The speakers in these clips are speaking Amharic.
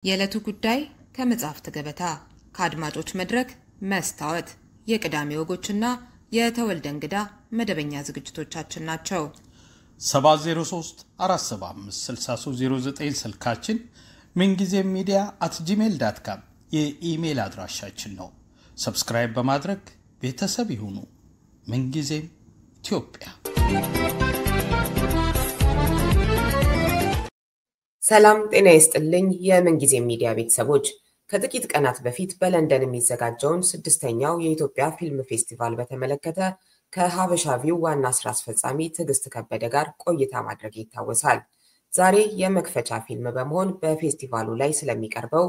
የዕለቱ ጉዳይ ከመጽሐፍት ገበታ ከአድማጮች መድረክ መስታወት የቅዳሜ ወጎችና የተወልደ እንግዳ መደበኛ ዝግጅቶቻችን ናቸው። 703 475 6309 ስልካችን mingizemedia@gmail.com የኢሜል አድራሻችን ነው። ሰብስክራይብ በማድረግ ቤተሰብ ይሁኑ። ምንጊዜም ኢትዮጵያ። ሰላም ጤና ይስጥልኝ የምንጊዜ ሚዲያ ቤተሰቦች። ከጥቂት ቀናት በፊት በለንደን የሚዘጋጀውን 6ኛው የኢትዮጵያ ፊልም ፌስቲቫል በተመለከተ ከሀበሻ ቪው ዋና ስራ አስፈጻሚ ትግስት ከበደ ጋር ቆይታ ማድረግ ይታወሳል። ዛሬ የመክፈቻ ፊልም በመሆን በፌስቲቫሉ ላይ ስለሚቀርበው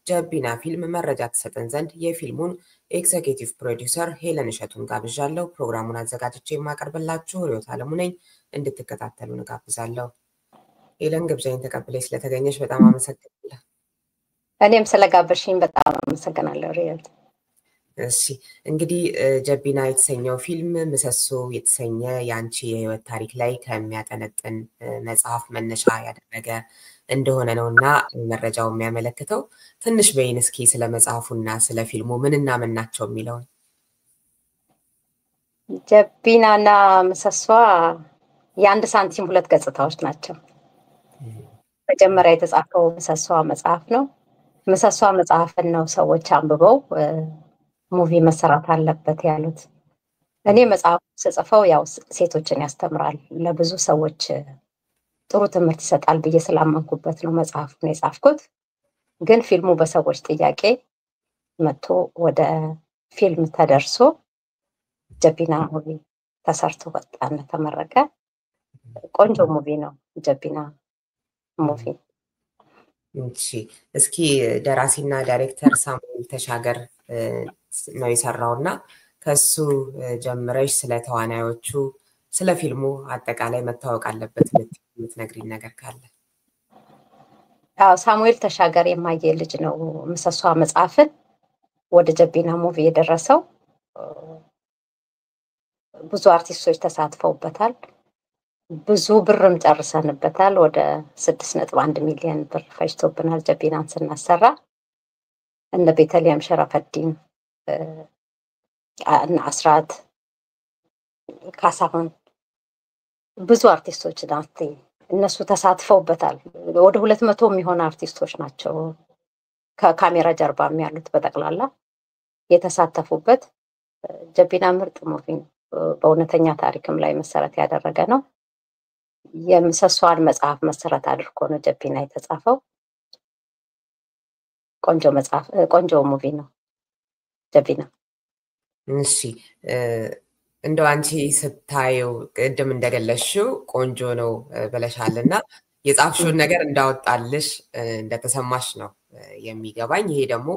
ጀቢና ፊልም መረጃ ተሰጠን ዘንድ የፊልሙን ኤክዚኪዩቲቭ ፕሮዲዩሰር ሄለን እሸቱን ጋብዣለሁ። ፕሮግራሙን አዘጋጅቼ የማቀርብላችሁ ሪዮት አለሙ ነኝ። እንድትከታተሉ ጋብዛለሁ። ሄለን ግብዣይን ተቀብለሽ ስለተገኘሽ በጣም አመሰግናለሁ። እኔም ስለጋበዝሽኝ በጣም አመሰግናለሁ ሪዮት። እሺ እንግዲህ ጀቢና የተሰኘው ፊልም ምሰሶ የተሰኘ ያንቺ የህይወት ታሪክ ላይ ከሚያጠነጥን መጽሐፍ መነሻ ያደረገ እንደሆነ ነውና መረጃው የሚያመለክተው። ትንሽ በይን እስኪ ስለ መጽሐፉና ስለ ፊልሙ ምንና ምን ናቸው የሚለው። ጀቢናና ምሰሶ የአንድ ሳንቲም ሁለት ገጽታዎች ናቸው። መጀመሪያ የተጻፈው ምሰሶ መጽሐፍ ነው። ምሰሶ መጽሐፍን ነው ሰዎች አንብበው ሙቪ መሰራት አለበት ያሉት። እኔ መጽሐፍ ስጽፈው ያው ሴቶችን ያስተምራል፣ ለብዙ ሰዎች ጥሩ ትምህርት ይሰጣል ብዬ ስላመንኩበት ነው መጽሐፉን የጻፍኩት። ግን ፊልሙ በሰዎች ጥያቄ መጥቶ ወደ ፊልም ተደርሶ ጀቢና ሙቪ ተሰርቶ ወጣና ተመረቀ። ቆንጆ ሙቪ ነው ጀቢና ሙቪ። እሺ እስኪ ደራሲና ዳይሬክተር ሳሙኤል ተሻገር ነው የሰራውና ከሱ ጀምረሽ ስለ ተዋናዮቹ ስለ ፊልሙ አጠቃላይ መታወቅ አለበት የምትነግሪኝ ነገር ካለ። ሳሙኤል ተሻገር የማየ ልጅ ነው ምሰሶ መጽሐፍን ወደ ጀቢና ሙቪ የደረሰው። ብዙ አርቲስቶች ተሳትፈውበታል። ብዙ ብርም ጨርሰንበታል። ወደ 6.1 ሚሊዮን ብር ፈጅቶብናል ጀቢናን ስናሰራ። እነ ቤተልሔም ሸረፈዲን እና አስራት ካሳሁን ብዙ አርቲስቶች ናቸው እነሱ ተሳትፈውበታል። ወደ 200 የሚሆኑ አርቲስቶች ናቸው ከካሜራ ጀርባም ያሉት በጠቅላላ የተሳተፉበት። ጀቢና ምርጥ ሙቪ ነው። በእውነተኛ ታሪክም ላይ መሰረት ያደረገ ነው። የምሰሶዋን መጽሐፍ መሰረት አድርጎ ነው ጀቢና የተጻፈው። ቆንጆ መጽሐፍ ቆንጆ ሙቪ ነው ጀቢና። እሺ እንደው አንቺ ስታየው ቅድም እንደገለሽው ቆንጆ ነው ብለሻልና የጻፍሽውን ነገር እንዳወጣልሽ እንደተሰማሽ ነው የሚገባኝ። ይሄ ደግሞ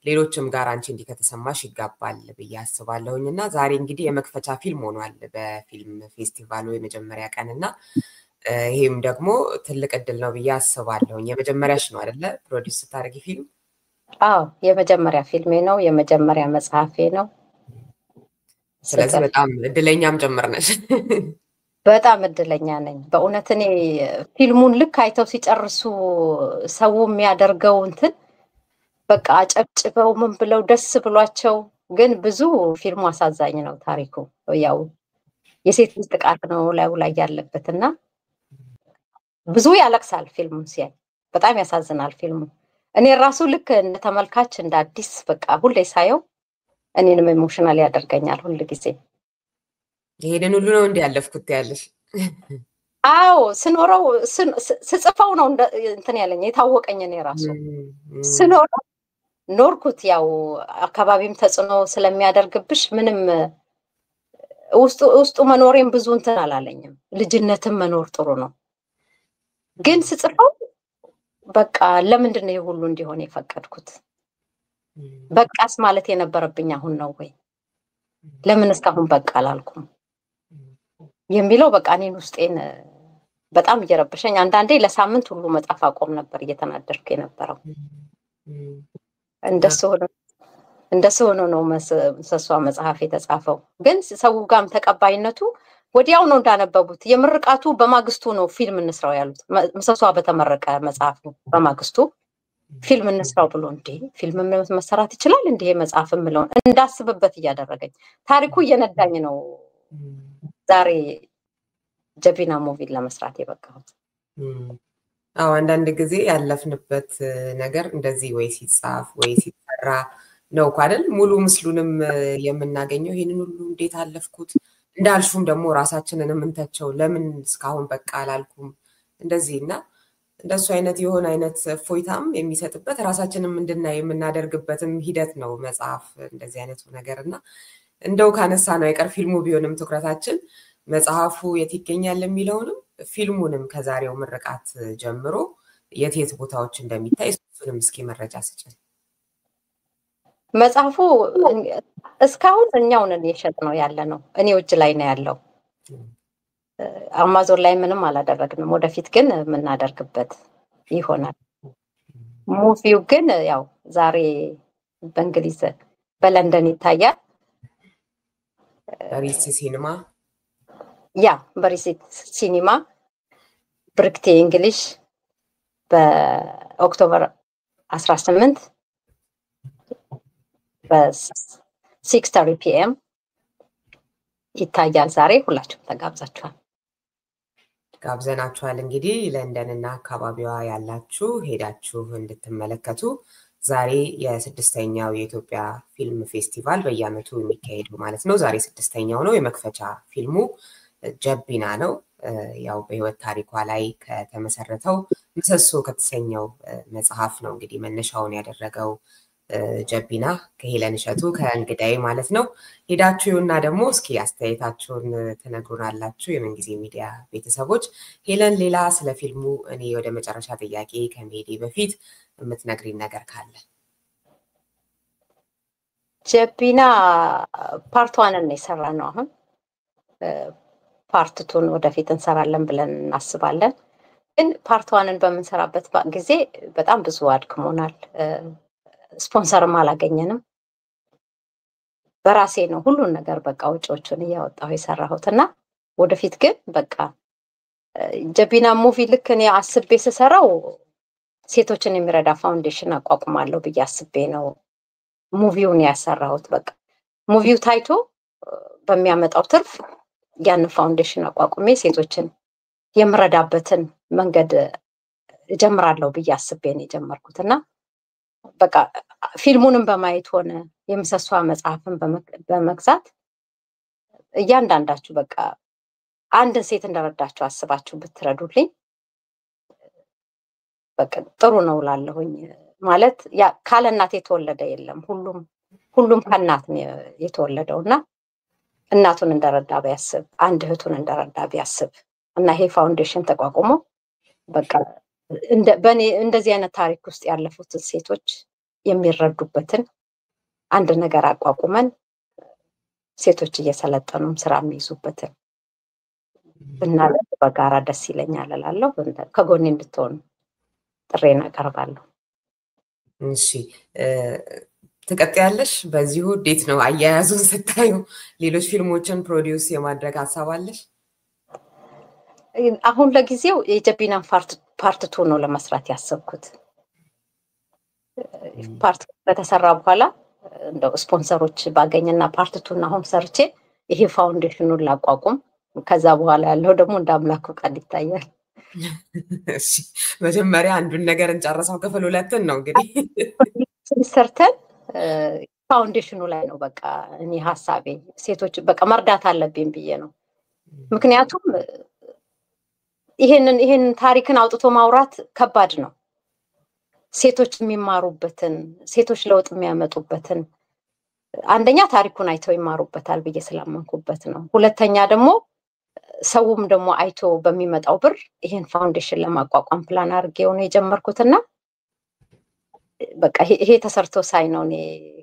ሌሎችም ጋር አንቺ እንዲህ ከተሰማሽ ይጋባል ብዬ አስባለሁኝና ዛሬ እንግዲህ የመክፈቻ ፊልም ሆኗል በፊልም ፌስቲቫሉ የመጀመሪያ ቀንና ይሄም ደግሞ ትልቅ እድል ነው ብዬ አስባለሁኝ። የመጀመሪያሽ ነው አይደለ ፕሮዲዩስ ስታደርጊ ፊልም? አዎ የመጀመሪያ ፊልሜ ነው፣ የመጀመሪያ መጽሐፌ ነው። ስለዚህ በጣም እድለኛም ጭምር ነሽ። በጣም እድለኛ ነኝ በእውነት። እኔ ፊልሙን ልክ አይተው ሲጨርሱ ሰው የሚያደርገው እንትን በቃ አጨብጭበው ምን ብለው ደስ ብሏቸው፣ ግን ብዙ ፊልሙ አሳዛኝ ነው ታሪኩ። ያው የሴት ልጅ ጥቃት ነው ላይ ያለበትና ብዙ ያለቅሳል ፊልሙ ሲያይ፣ በጣም ያሳዝናል ፊልሙ። እኔ ራሱ ልክ እንደ ተመልካች እንደ አዲስ በቃ ሁሌ ሳየው እኔንም ኢሞሽናል ያደርገኛል ሁሉ ጊዜ። ይሄንን ሁሉ ነው እንዲያለፍኩት ያለሽ? አዎ ስኖረው ስጽፈው ነው እንትን ያለኝ የታወቀኝ። እኔ ራሱ ስኖረው ኖርኩት። ያው አካባቢም ተጽዕኖ ስለሚያደርግብሽ ምንም ውስጡ መኖሬም ብዙ እንትን አላለኝም። ልጅነትም መኖር ጥሩ ነው፣ ግን ስጽፈው በቃ ለምንድን ነው ሁሉ እንዲሆን የፈቀድኩት? በቃስ ማለት የነበረብኝ አሁን ነው ወይ? ለምን እስካሁን በቃ አላልኩም የሚለው በቃ እኔን ውስጤን በጣም እየረበሸኝ፣ አንዳንዴ ለሳምንት ሁሉ መጻፍ አቆም ነበር እየተናደድኩ የነበረው። እንደሱ ሆኖ ነው ምሰሶ መጽሐፍ የተጻፈው። ግን ሰው ጋርም ተቀባይነቱ ወዲያው ነው እንዳነበቡት። የምርቃቱ በማግስቱ ነው ፊልም እንስራው ያሉት። ምሰሶ በተመረቀ መጽሐፍ ነው በማግስቱ ፊልም እንስራው ብሎ እንዴ ፊልም መሰራት ይችላል እንዴ መጽሐፍ ምለው እንዳስብበት እያደረገኝ ታሪኩ እየነዳኝ ነው ዛሬ ጀቢና ሙቪ ለመስራት የበቃሁት። አዎ አንዳንድ ጊዜ ያለፍንበት ነገር እንደዚህ ወይ ሲጻፍ ወይ ሲሰራ ነው አይደል ሙሉ ምስሉንም የምናገኘው። ይሄንን ሁሉ እንዴት አለፍኩት እንዳልሹም ደግሞ ራሳችንን እንተቸው ለምን እስካሁን በቃ አላልኩም እንደዚህና እንደሱ አይነት የሆነ አይነት ፎይታም የሚሰጥበት ራሳችንን እንድናይ የምናደርግበትም ሂደት ነው መጽሐፍ እንደዚህ አይነቱ ነገርና እንደው ካነሳ ነው አይቀር ፊልሙ ቢሆንም ትኩረታችን መጽሐፉ የት ይገኛል የሚለውንም ፊልሙንም ከዛሬው ምርቃት ጀምሮ የት ቦታዎች እንደሚታይ እሱንም እስኪ መረጃ ስጭን። መጽሐፉ እስካሁን እኛው ነን የሸጥነው ያለ ነው እኔ እጅ ላይ ነው ያለው። አማዞን ላይ ምንም አላደረግንም። ወደፊት ግን የምናደርግበት ይሆናል። ሙቪው ግን ያው ዛሬ በእንግሊዝ በለንደን ይታያል። በሪሲ ሲኒማ በሪሲ ሲኒማ ብርክቴ እንግሊሽ በኦክቶበር 18 በ6:30 PM ይታያል። ዛሬ ሁላችሁም ተጋብዛችኋል። ጋብዘናችኋል። እንግዲህ ለንደንና አካባቢዋ ያላችሁ ሄዳችሁ እንድትመለከቱ ዛሬ የ6ኛው የኢትዮጵያ ፊልም ፌስቲቫል በየዓመቱ የሚካሄደው ማለት ነው። ዛሬ 6ኛው ነው። የመክፈቻ ፊልሙ ጀቢና ነው። ያው በህይወት ታሪኳ ላይ ከተመሰረተው ምሰሶ ከተሰኘው መጽሐፍ ነው እንግዲህ መነሻውን ያደረገው ጀቢና ከሄለን እሸቱ ከእንግዳይ ማለት ነው። ሄዳችሁና ደግሞ እስኪ አስተያየታችሁን ትነግሩናላችሁ የምንጊዜ ሚዲያ ቤተሰቦች። ሄለን ሌላ ስለ ፊልሙ እኔ ወደ መጨረሻ ጥያቄ ከመሄዴ በፊት የምትነግሪን ነገር ካለ? ጀቢና ፓርት 1 ነው የሰራነው። አሁን ፓርት 2 ወደፊት እንሰራለን ብለን እናስባለን። ግን ፓርት 1ን በመንሰራበት ጊዜ በጣም ብዙ አድክሞናል። ስፖንሰርም አላገኘንም። በራሴ ነው ሁሉን ነገር በቃ ወጪዎቹን እያወጣሁ የሰራሁትና ወደፊት ግን በቃ ጀቢና ሙቪ ልክ እኔ አስቤ ስሰራው ሴቶችን የሚረዳ ፋውንዴሽን አቋቁማለሁ ብዬ አስቤ ነው ሙቪውን ያሰራሁት። በቃ ሙቪው ታይቶ በሚያመጣው ትርፍ ያን ፋውንዴሽን አቋቁሜ ሴቶችን የምረዳበትን መንገድ እጀምራለሁ ብዬ አስቤ ነው የጀመርኩትና በቃ ፊልሙንም በማየት ሆነ የምሰሷ መጽሐፍን በመግዛት እያንዳንዳችሁ በቃ አንድ ሴት እንደረዳችሁ አስባችሁ ብትረዱልኝ በቃ ጥሩ ነው ላለሁኝ። ማለት ያ ካለ እናት የተወለደ የለም። ሁሉም ከእናት ነው የተወለደውና እናቱን እንደረዳ ቢያስብ አንድ እህቱን እንደረዳ ቢያስብ እና ይሄ ፋውንዴሽን ተቋቁሞ በቃ በኔ እንደዚህ አይነት ታሪክ ውስጥ ያለፉት ሴቶች የሚረዱበትን አንድ ነገር አቋቁመን ሴቶች እየሰለጠኑም ስራ የሚይዙበትን ብናደርግ በጋራ ደስ ይለኛል እላለሁ። ከጎኔ እንድትሆኑ ጥሬን አቀርባለሁ። እሺ ትቀጥያለሽ? በዚሁ እንዴት ነው አያያዙን ስታዩ ሌሎች ፊልሞችን ፕሮዲውስ የማድረግ ሀሳብ አለሽ? አሁን ለጊዜው የጀቢናን ፓርት 2 ነው ለመስራት ያሰብኩት። ፓርት በተሰራ በኋላ እንደው ስፖንሰሮች ባገኝና ፓርት 2 አሁን ሰርቼ ይሄ ፋውንዴሽኑን ላቋቁም። ከዛ በኋላ ያለው ደግሞ እንዳምላክ ፈቃድ ይታያል። እሺ መጀመሪያ አንዱን ነገር እንጨርሰው ክፍል 2 ነው እንግዲህ ሰርተን ፋውንዴሽኑ ላይ ነው በቃ እኔ ሐሳቤ ሴቶች በቃ መርዳት አለብኝ ብዬ ነው። ምክንያቱም ይሄንን ታሪክን አውጥቶ ማውራት ከባድ ነው። ሴቶች የሚማሩበትን ሴቶች ለውጥ የሚያመጡበትን አንደኛ ታሪኩን አይተው ይማሩበታል ብዬ ስላመንኩበት ነው። ሁለተኛ ደግሞ ሰውም ደግሞ አይቶ በሚመጣው ብር ይሄን ፋውንዴሽን ለማቋቋም ፕላን አድርጌው ነው የጀመርኩትና በቃ ይሄ ተሰርቶ ሳይ ነው እኔ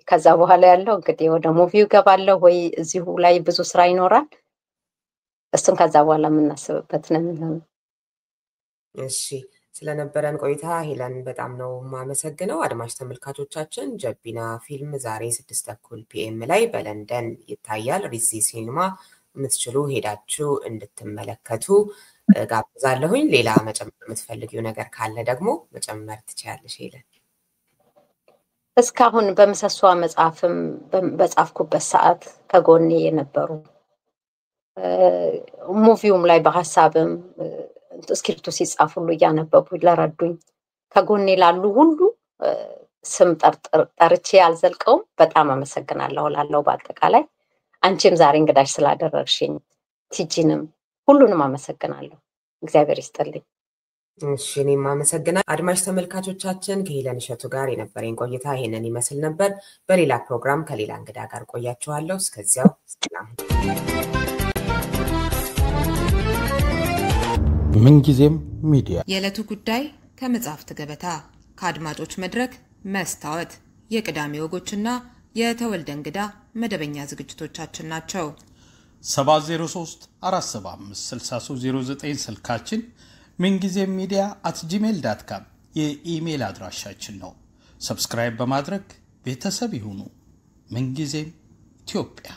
ከዛ በኋላ ያለው እንግዲህ ወደ ሙቪው ገባለሁ ወይ እዚሁ ላይ ብዙ ስራ ይኖራል። እሱን ከዛ በኋላ የምናስብበት ነው የሚሆነው። እሺ ስለነበረን ቆይታ ሄለን በጣም ነው ማመሰግነው። አድማጭ ተመልካቾቻችን ጀቢና ፊልም ዛሬ 6:30 PM ላይ በለንደን ይታያል። ሪሲ ሲኒማ የምትችሉ ሄዳችሁ እንድትመለከቱ ጋብዛለሁኝ። ሌላ መጨመር የምትፈልጊው ነገር ካለ ደግሞ መጨመር ትችያለሽ ሄለን። እስካሁን በምሰሷ መጽሐፍም በጻፍኩበት ሰዓት ከጎኔ የነበሩ ሙቪውም ላይ በሐሳብም ስክሪፕቱ ሲጻፍ ሁሉ እያነበቡ ለረዱኝ ከጎኔ ላሉ ሁሉ ስም ጠርቼ አልዘልቀውም። በጣም አመሰግናለሁ ላለው በአጠቃላይ አንቺም ዛሬ እንግዳሽ ስላደረግሽኝ ቲጂንም ሁሉንም አመሰግናለሁ። እግዚአብሔር ይስጥልኝ። እሺ እኔም አመሰግናለሁ። አድማጭ ተመልካቾቻችን ከሄለን እሸቱ ጋር የነበረኝ ቆይታ ይሄንን ይመስል ነበር። በሌላ ፕሮግራም ከሌላ እንግዳ ጋር ቆያችኋለሁ። እስከዚያው ሰላም። ምንጊዜም ሚዲያ የዕለቱ ጉዳይ ከመጽሐፍት ገበታ ከአድማጮች መድረክ መስታወት የቅዳሜ ወጎችና የተወልደ እንግዳ መደበኛ ዝግጅቶቻችን ናቸው። 703 475 6309 ስልካችን ምንጊዜም media@gmail.com የኢሜል አድራሻችን ነው። ሰብስክራይብ በማድረግ ቤተሰብ ይሁኑ። ምንጊዜም ኢትዮጵያ